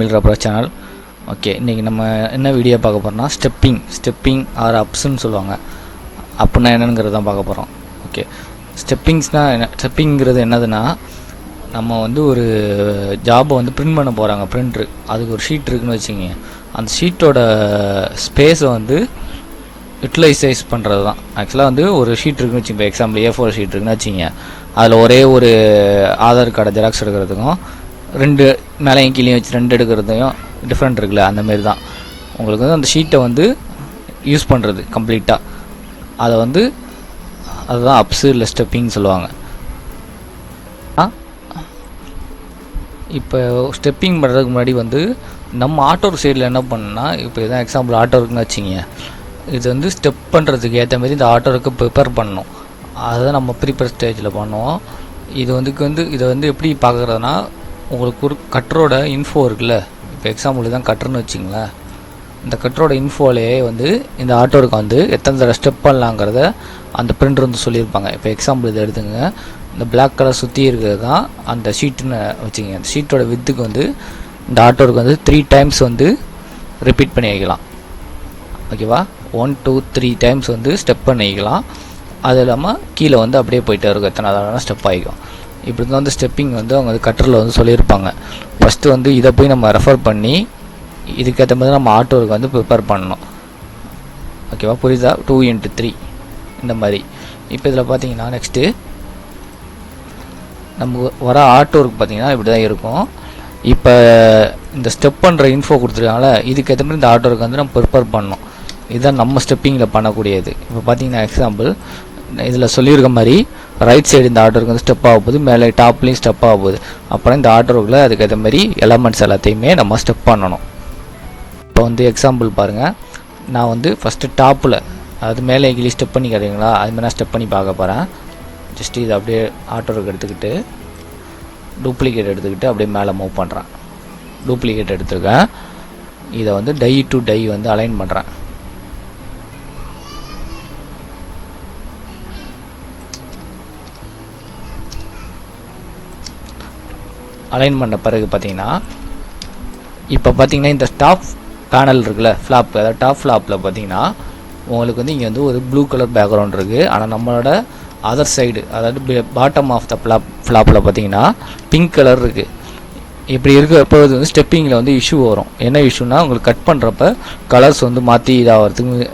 Tamil rubber channel. Okay, இன்றைக்கி நம்ம என்ன வீடியோ பார்க்க போகிறோம்னா ஸ்டெப்பிங் ஆர் அப்ஸ்ன்னு சொல்லுவாங்க. அப்படின்னா என்னங்கிறது தான் பார்க்க போகிறோம். ஓகே, ஸ்டெப்பிங்ஸ்னால் என்ன? ஸ்டெப்பிங்கிறது என்னதுன்னா, நம்ம வந்து ஒரு ஜாபை வந்து பிரிண்ட் பண்ண போகிறாங்க. பிரிண்ட்ரு அதுக்கு ஒரு ஷீட் இருக்குதுன்னு வச்சுக்கிங்க. அந்த ஷீட்டோட ஸ்பேஸை வந்து யூட்டிலைசைஸ் பண்ணுறது தான். ஆக்சுவலாக வந்து ஒரு ஷீட் இருக்குன்னு வச்சுங்க. இப்போ எக்ஸாம்பிள் A4 ஷீட் இருக்குன்னு வச்சுங்க. அதில் ஒரே ஒரு ஆதார் கார்டை ஜெராக்ஸ் எடுக்கிறதுக்கும் ரெண்டு மேலேயும் கீழே வச்சு ரெண்டு எடுக்கிறதையும் டிஃப்ரெண்ட் இருக்குல்ல, அந்தமாரி தான் உங்களுக்கு வந்து அந்த ஷீட்டை வந்து யூஸ் பண்ணுறது கம்ப்ளீட்டாக. அதை வந்து அதுதான் அப்ஸு இல்லை ஸ்டெப்பிங் சொல்லுவாங்க. இப்போ ஸ்டெப்பிங் பண்ணுறதுக்கு முன்னாடி வந்து நம்ம ஆட்டோ சைடில் என்ன பண்ணோன்னா, இப்போ இதான் எக்ஸாம்பிள் ஆட்டோ இருக்குன்னு வச்சிங்க. இது வந்து ஸ்டெப் பண்ணுறதுக்கு ஏற்ற மாதிரி இந்த ஆட்டோருக்கு ப்ரிப்பேர் பண்ணணும். அதை நம்ம ப்ரீப்பர் ஸ்டேஜில் பண்ணுவோம். இது வந்து இதை வந்து எப்படி பார்க்குறதுனா, உங்களுக்கு ஒரு கட்டரோட இன்ஃபோ இருக்குல்ல. இப்போ எக்ஸாம்பிள் தான் கட்டர்னு வச்சிங்களேன். இந்த கட்டரோட இன்ஃபோலேயே வந்து இந்த ஆட்டோருக்கு வந்து எத்தனை தடவை ஸ்டெப் பண்ணலாங்கிறத அந்த பிரிண்டர் வந்து சொல்லியிருப்பாங்க. இப்போ எக்ஸாம்பிள் இதை எடுத்துங்க. இந்த பிளாக் கலர் சுற்றி இருக்கிறது தான் அந்த ஷீட்டுன்னு வச்சுங்க. அந்த ஷீட்டோட வித்துக்கு வந்து இந்த ஆட்டோருக்கு வந்து 3 டைம்ஸ் வந்து ரிப்பீட் பண்ணி வைக்கலாம். ஓகேவா? 1 2 3 டைம்ஸ் வந்து ஸ்டெப் பண்ணி வைக்கலாம். அது இல்லாமல் கீழே வந்து அப்படியே போயிட்டே இருக்கும். எத்தனை தடவை ஸ்டெப் ஆகிக்கும். இப்படி தான் வந்து ஸ்டெப்பிங் வந்து அவங்க வந்து கட்டரில் வந்து சொல்லியிருப்பாங்க. ஃபஸ்ட்டு வந்து இதை போய் நம்ம ரெஃபர் பண்ணி இதுக்கேற்ற மாதிரி நம்ம ஆட்டோருக்கு வந்து ப்ரிப்பேர் பண்ணணும். ஓகேவா? புரியுதா? 2 into 3 இந்த மாதிரி. இப்போ இதில் பார்த்தீங்கன்னா நெக்ஸ்ட்டு நம்ம வர ஆட்டோருக்கு பார்த்தீங்கன்னா இப்படி தான் இருக்கும். இப்போ இந்த ஸ்டெப் பண்ணுற இன்ஃபோ கொடுத்துருக்காங்கள, இதுக்கேற்ற மாதிரி இந்த ஆட்டோருக்கு வந்து நம்ம ப்ரிப்பேர் பண்ணணும். இதுதான் நம்ம ஸ்டெப்பிங்கில் பண்ணக்கூடியது. இப்போ பார்த்தீங்கன்னா எக்ஸாம்பிள் இதில் சொல்லியிருக்க மாதிரி ரைட் சைடு இந்த ஆட்டோருக்கு வந்து ஸ்டெப் ஆக போகுது, மேலே டாப்லேயும் ஸ்டெப் ஆக போகுது. அப்புறம் இந்த ஆட்டோருக்குள்ள அதுக்கேற்ற மாதிரி எலமெண்ட்ஸ் எல்லாத்தையுமே நம்ம ஸ்டெப் பண்ணணும். இப்போ வந்து எக்ஸாம்பிள் பாருங்கள். நான் வந்து ஃபஸ்ட்டு டாப்பில், அதாவது மேலே கீழே ஸ்டெப் பண்ணி கிடைக்குங்களா, அதுமாதிரி நான் ஸ்டெப் பண்ணி பார்க்க போகிறேன். ஜஸ்ட்டு இதை அப்படியே ஆட்டோருக்கு எடுத்துக்கிட்டு டூப்ளிகேட் எடுத்துக்கிட்டு அப்படியே மேலே மூவ் பண்ணுறேன். டூப்ளிகேட் எடுத்துருக்கேன். இதை வந்து டை டு டை வந்து அலைன் பண்ணுறேன். அலைன் பண்ண பிறகு பார்த்தீங்கன்னா, இப்போ பார்த்தீங்கன்னா இந்த டாப் பேனல் இருக்குல்ல, ஃப்ளாப், அதாவது டாப் ஃப்ளாப்பில் பார்த்தீங்கன்னா உங்களுக்கு வந்து இங்கே வந்து ஒரு ப்ளூ கலர் பேக்ரவுண்ட் இருக்குது. ஆனால் நம்மளோட அதர் சைடு, அதாவது பாட்டம் ஆஃப் த ஃப்ளாப்பில் பார்த்தீங்கன்னா பிங்க் கலர் இருக்குது. இப்படி இருக்கிறப்போ இது வந்து ஸ்டெப்பிங்கில் வந்து இஷ்யூ வரும். என்ன இஷ்யூனா, உங்களுக்கு கட் பண்ணுறப்ப கலர்ஸ் வந்து மாற்றி இதாகிறதுக்கு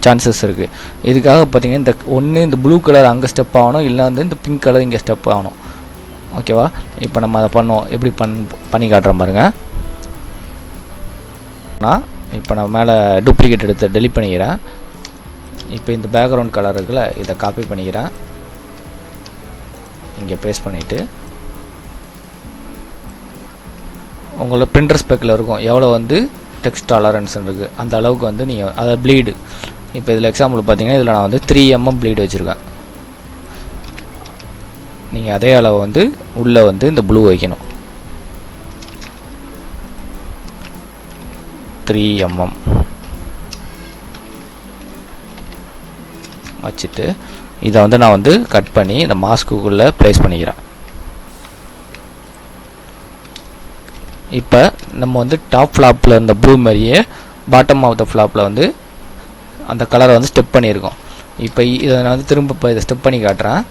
சான்சஸ் இருக்குது. இதுக்காக பார்த்தீங்கன்னா இந்த ஒன்று இந்த ப்ளூ கலர் அங்கே ஸ்டெப் ஆகணும், இல்லை வந்து இந்த பிங்க் கலர் இங்கே ஸ்டெப் ஆகணும். ஓகேவா? இப்போ நம்ம அதை பண்ணுவோம். எப்படி பண்ணி காட்டுற பாருங்க. இப்போ நான் மேலே டூப்ளிகேட் எடுத்து டெலிட் பண்ணிக்கிறேன். இப்போ இந்த பேக்ரவுண்ட் கலர் இருக்குல்ல, இதை காப்பி பண்ணிக்கிறேன். இங்கே பேஸ்ட் பண்ணிவிட்டு உங்களோட பிரிண்டர் ஸ்பெக்கில் இருக்கும் எவ்வளோ வந்து டெக்ஸ்ட் டாலரன்ஸ் இருக்குது, அந்த அளவுக்கு வந்து நீங்கள் அதை ப்ளீடு. இப்போ இதில் எக்ஸாம்பிள் பார்த்தீங்கன்னா இதில் நான் வந்து 3 mm ப்ளீடு வச்சுருக்கேன். நீங்கள் அதே அளவு வந்து உள்ளே வந்து இந்த ப்ளூ வைக்கணும். 3 mm வச்சுட்டு இதை வந்து நான் வந்து கட் பண்ணி இந்த மாஸ்க்குள்ளே ப்ளேஸ் பண்ணிக்கிறேன். இப்போ நம்ம வந்து டாப் ஃப்ளாப்பில் இருந்த ப்ளூ மாதிரியே பாட்டம் ஆஃப் த ஃப்ளாப்பில் வந்து அந்த கலரை வந்து ஸ்டெப் பண்ணியிருக்கோம். இப்போ இதை நான் வந்து திரும்ப இப்போ இதை ஸ்டெப் பண்ணி காட்டுறேன்.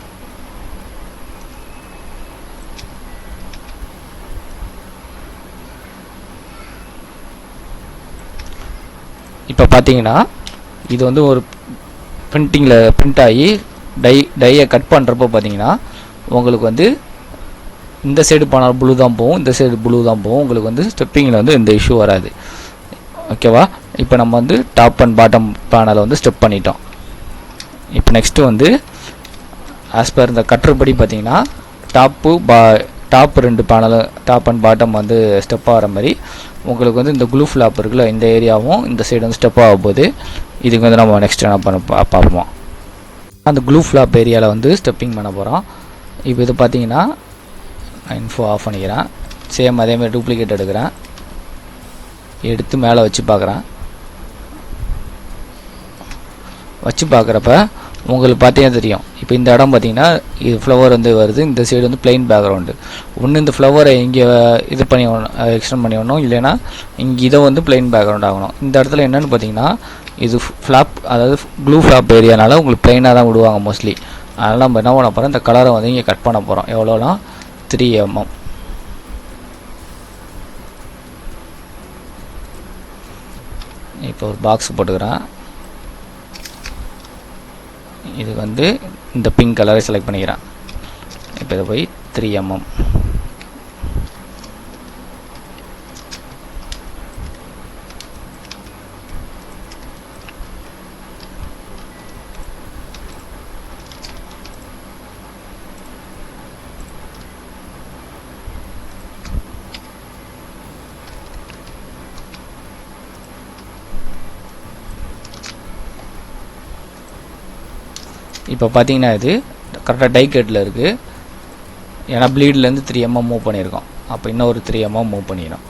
இப்போ பார்த்தீங்கன்னா இது வந்து ஒரு பிரிண்டிங்கில் பிரிண்ட் ஆகி டையை கட் பண்ணுறப்போ பார்த்தீங்கன்னா உங்களுக்கு வந்து இந்த சைடு போனால் ப்ளூ தான் போகும், இந்த சைடு ப்ளூ தான் போகும். உங்களுக்கு வந்து ஸ்டெப்பிங்கில் வந்து இந்த இஷ்யூ வராது. ஓகேவா? இப்போ நம்ம வந்து டாப் அண்ட் பாட்டம் பேனலை வந்து ஸ்டெப் பண்ணிட்டோம். இப்போ நெக்ஸ்ட்டு வந்து ஆஸ் பர் இந்த கட்டுறபடி பார்த்தீங்கன்னா டாப் 2 பேனலும் டாப் அண்ட் பாட்டம் வந்து ஸ்டெப் ஆகிற மாதிரி உங்களுக்கு வந்து இந்த க்ளூ ஃப்ளாப் இருக்குல்ல, இந்த ஏரியாவும் இந்த சைடு வந்து ஸ்டெப் ஆக போகுது. இதுக்கு வந்து நம்ம நெக்ஸ்ட் என்ன பண்ண பார்ப்போம். அந்த க்ளூ ஃப்ளாப் ஏரியாவில் வந்து ஸ்டெப்பிங் பண்ண போகிறோம். இப்போ இது பார்த்தீங்கன்னா இன்ஃபோ ஆஃப் பண்ணிக்கிறேன். சேம் அதேமாதிரி டூப்ளிகேட் எடுக்கிறேன். எடுத்து மேலே வச்சு பார்க்குறேன். வச்சு பார்க்குறப்ப உங்களுக்கு பார்த்தீங்கன்னா தெரியும் இப்போ இந்த இடம் பார்த்தீங்கன்னா இது ஃப்ளவர் வந்து வருது, இந்த சைடு வந்து பிளெயின் பேக்ரவுண்டு. ஒன்று இந்த ஃப்ளவரை இங்கே இது பண்ணி எக்ஸ்டெண்ட் பண்ணி விடணும், இல்லைன்னா இங்கே இதை வந்து பிளெயின் பேக்ரவுண்ட் ஆகணும். இந்த இடத்துல என்னென்னு பார்த்தீங்கன்னா இது ஃப்ளாப், அதாவது ப்ளூ ஃப்ளாப் ஏரியானால உங்களுக்கு பிளெயினாக தான் விடுவாங்க மோஸ்ட்லி. அதனால் நம்ம என்ன பண்ண போகிறோம், இந்த கலரை வந்து இங்கே கட் பண்ண போகிறோம். எவ்வளோனா 3 mm. இப்போ ஒரு பாக்ஸ் போட்டுக்கிறேன். இது வந்து இந்த பிங்க் கலரை செலக்ட் பண்ணிக்கிறேன். இப்போ இதை போய் 3 mm. இப்போ பார்த்தீங்கன்னா இது கரெக்டாக டை கட்டில் இருக்குது. ஏன்னா ப்ளீட்லேருந்து 3 mm மூவ் பண்ணியிருக்கோம். அப்போ இன்னும் ஒரு 3 mm மூவ் பண்ணிடும்.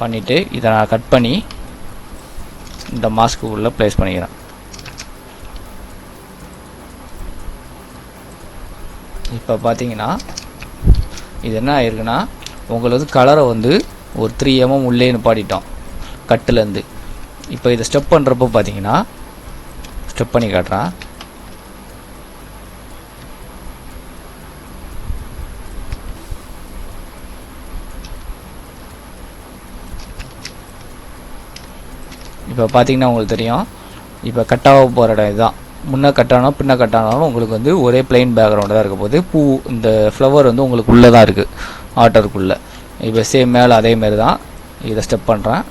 பண்ணிவிட்டு இதை நான் கட் பண்ணி இந்த மாஸ்க்கு உள்ளே ப்ளேஸ் பண்ணிக்கிறேன். இப்போ பார்த்தீங்கன்னா இது என்ன ஆயிருக்குன்னா உங்களுக்கு கலரை வந்து ஒரு 3 mm உள்ளே நிப்பாட்டிட்டோம் கட்டுலேருந்து. இப்போ இதை ஸ்டெப் பண்ணுறப்போ பார்த்தீங்கன்னா ஸ்டெப் பண்ணி காட்டுறேன். இப்போ பார்த்தீங்கன்னா உங்களுக்கு தெரியும், இப்போ கட்டாக போகிற இடம் இதுதான். முன்னே கட்டானோ பின்ன கட்டானாலும் உங்களுக்கு வந்து ஒரே பிளெயின் பேக்ரவுண்டு தான் இருக்க போது. பூ இந்த ஃப்ளவர் வந்து உங்களுக்கு உள்ளே தான் இருக்குது ஆர்டருக்குள்ளே. இப்போ சேம் மேலே அதேமாரி தான். இதை ஸ்டெப் பண்ணுறேன்.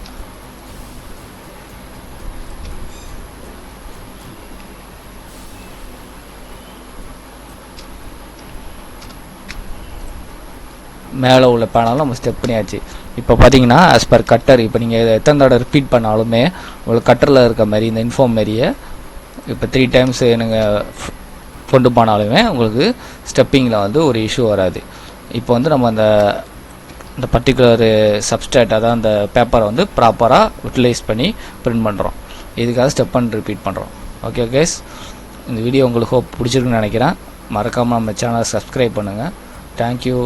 மேலே உள்ள பேனலும் நம்ம ஸ்டெப் பண்ணியாச்சு. இப்போ பார்த்தீங்கன்னா ஆஸ் பர் கட்டர், இப்போ நீங்கள் எத்தனை தடவை ரிப்பீட் பண்ணாலுமே உங்களுக்கு கட்டரில் இருக்க மாதிரி இந்த இன்ஃபார்ம் மாரியே இப்போ 3 times நீங்கள் கொண்டு போனாலுமே உங்களுக்கு ஸ்டெப்பிங்கில் வந்து ஒரு இஷ்யூ வராது. இப்போ வந்து நம்ம அந்த பர்டிகுலர் சப்ஸ்ட்ரேட், அதாவது அந்த பேப்பரை வந்து ப்ராப்பராக யூட்டிலைஸ் பண்ணி பிரிண்ட் பண்ணுறோம். இதுக்காக ஸ்டெப் பண்ணி ரிப்பீட் பண்ணுறோம். ஓகே கைஸ், இந்த வீடியோ உங்களுக்கு பிடிச்சிருக்குன்னு நினைக்கிறேன். மறக்காமல் நம்ம சேனலை சப்ஸ்கிரைப் பண்ணுங்கள். தேங்க்யூ.